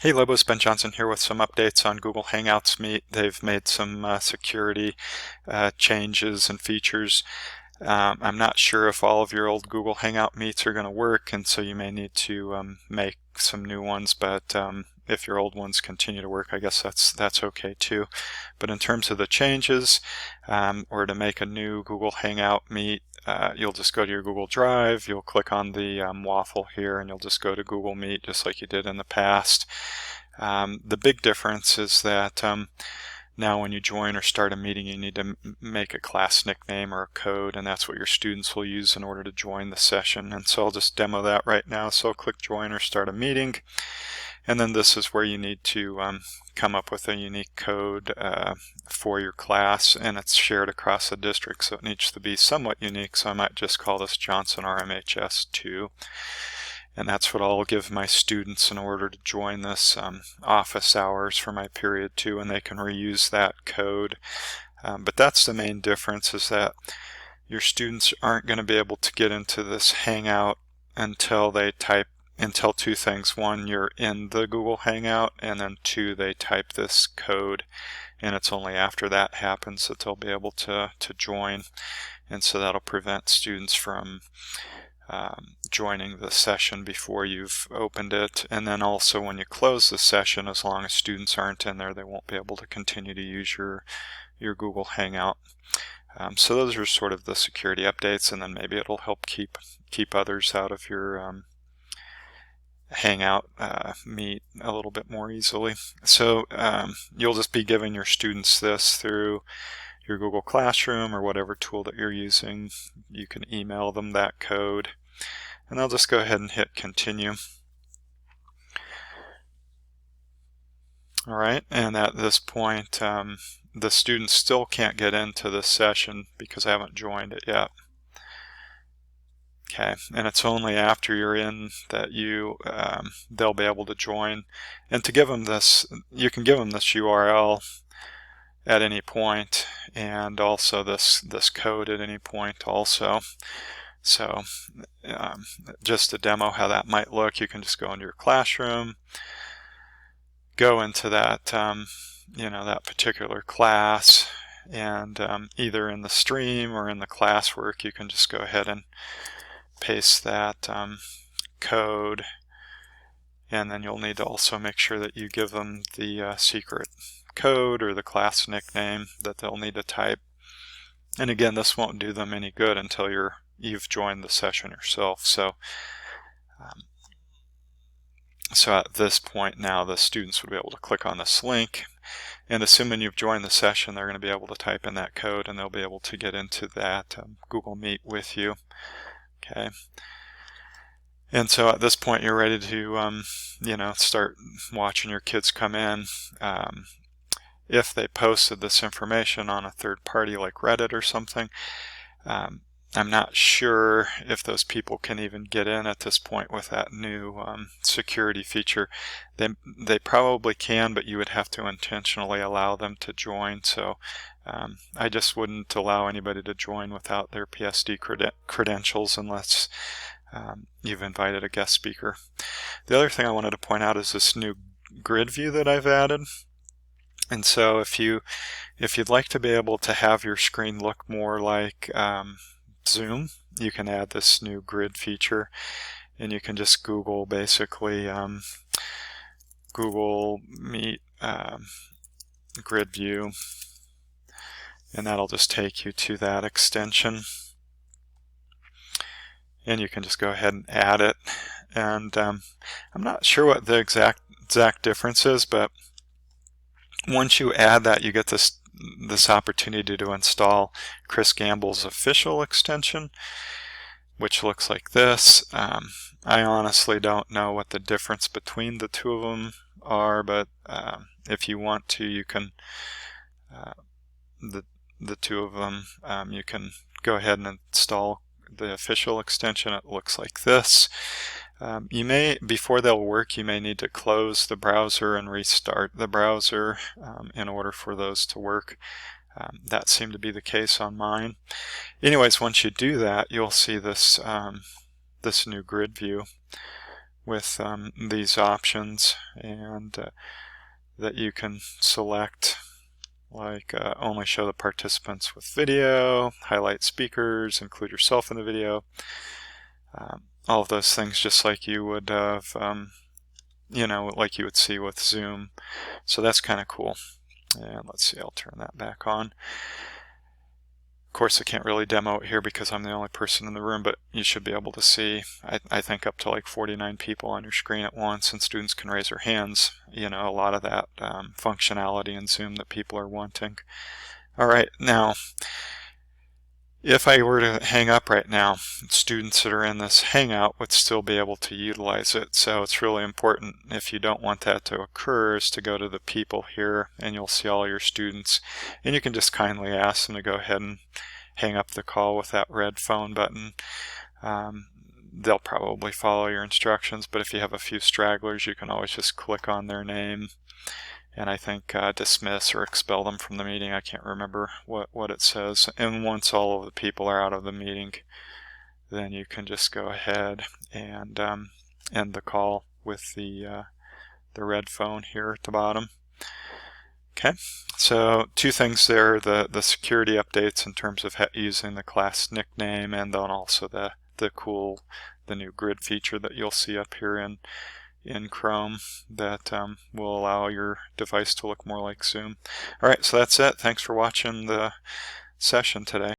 Hey Lobos, Ben Johnson here with some updates on Google Hangouts Meet. They've made some security changes and features. I'm not sure if all of your old Google Hangout Meets are going to work, and so you may need to make some new ones, but if your old ones continue to work, I guess that's okay too. But in terms of the changes, or to make a new Google Hangout Meet, you'll just go to your Google Drive, you'll click on the waffle here, and you'll just go to Google Meet just like you did in the past. The big difference is that now when you join or start a meeting, you need to make a class nickname or a code, and that's what your students will use in order to join the session. And so I'll just demo that right now. So I'll click join or start a meeting, and then this is where you need to come up with a unique code for your class, and it's shared across the district, so it needs to be somewhat unique. So I might just call this Johnson RMHS 2. And that's what I'll give my students in order to join this office hours for my period 2, and they can reuse that code. But that's the main difference, is that your students aren't going to be able to get into this Hangout until two things. One, you're in the Google Hangout, and then two, they type this code, and it's only after that happens that they'll be able to join. And so that'll prevent students from joining the session before you've opened it. And then also when you close the session, as long as students aren't in there, they won't be able to continue to use your Google Hangout. So those are sort of the security updates, and then maybe it'll help keep others out of your Hangout Meet a little bit more easily. So you'll just be giving your students this through your Google Classroom or whatever tool that you're using. You can email them that code, and they'll just go ahead and hit continue. Alright, and at this point the students still can't get into this session because I haven't joined it yet. Okay, and it's only after you're in that they'll be able to join. And to give them this, you can give them this URL at any point, and also this code at any point also. So just to demo how that might look, you can just go into your classroom, go into that that particular class, and either in the stream or in the classwork, you can just go ahead and paste that code, and then you'll need to also make sure that you give them the secret code or the class nickname that they'll need to type. And again, this won't do them any good until you've joined the session yourself. So at this point now, the students would be able to click on this link, and assuming you've joined the session, they're going to be able to type in that code, and they'll be able to get into that Google Meet with you. Okay. And so at this point, you're ready to start watching your kids come in. If they posted this information on a third party like Reddit or something, I'm not sure if those people can even get in at this point with that new security feature. They probably can, but you would have to intentionally allow them to join. So I just wouldn't allow anybody to join without their PSD credentials unless you've invited a guest speaker. The other thing I wanted to point out is this new grid view that I've added. And so if you'd like to be able to have your screen look more like Zoom, you can add this new grid feature, and you can just Google basically Google Meet grid view, and that'll just take you to that extension, and you can just go ahead and add it. And I'm not sure what the exact difference is, but once you add that, you get this opportunity to install Chris Gamble's official extension, which looks like this. I honestly don't know what the difference between the two of them are, but if you want to, you can the two of them, you can go ahead and install the official extension. It looks like this. Before they'll work, you may need to close the browser and restart the browser in order for those to work. That seemed to be the case on mine. Anyways, once you do that, you'll see this this new grid view, with these options, and that you can select, like only show the participants with video, highlight speakers, include yourself in the video, all of those things just like you would have, like you would see with Zoom. So that's kind of cool. And let's see, I'll turn that back on. Of course, I can't really demo it here because I'm the only person in the room, but you should be able to see, I think, up to like 49 people on your screen at once, and students can raise their hands. A lot of that functionality in Zoom that people are wanting. All right, now, if I were to hang up right now, students that are in this Hangout would still be able to utilize it. So it's really important, if you don't want that to occur, is to go to the people here, and you'll see all your students. And you can just kindly ask them to go ahead and hang up the call with that red phone button. They'll probably follow your instructions, but if you have a few stragglers, you can always just click on their name, and I think dismiss or expel them from the meeting. I can't remember what it says. And once all of the people are out of the meeting, then you can just go ahead and end the call with the red phone here at the bottom. Okay, so two things there, the security updates in terms of using the class nickname, and then also the new grid feature that you'll see up here in Chrome that will allow your device to look more like Zoom. All right, so that's it. Thanks for watching the session today.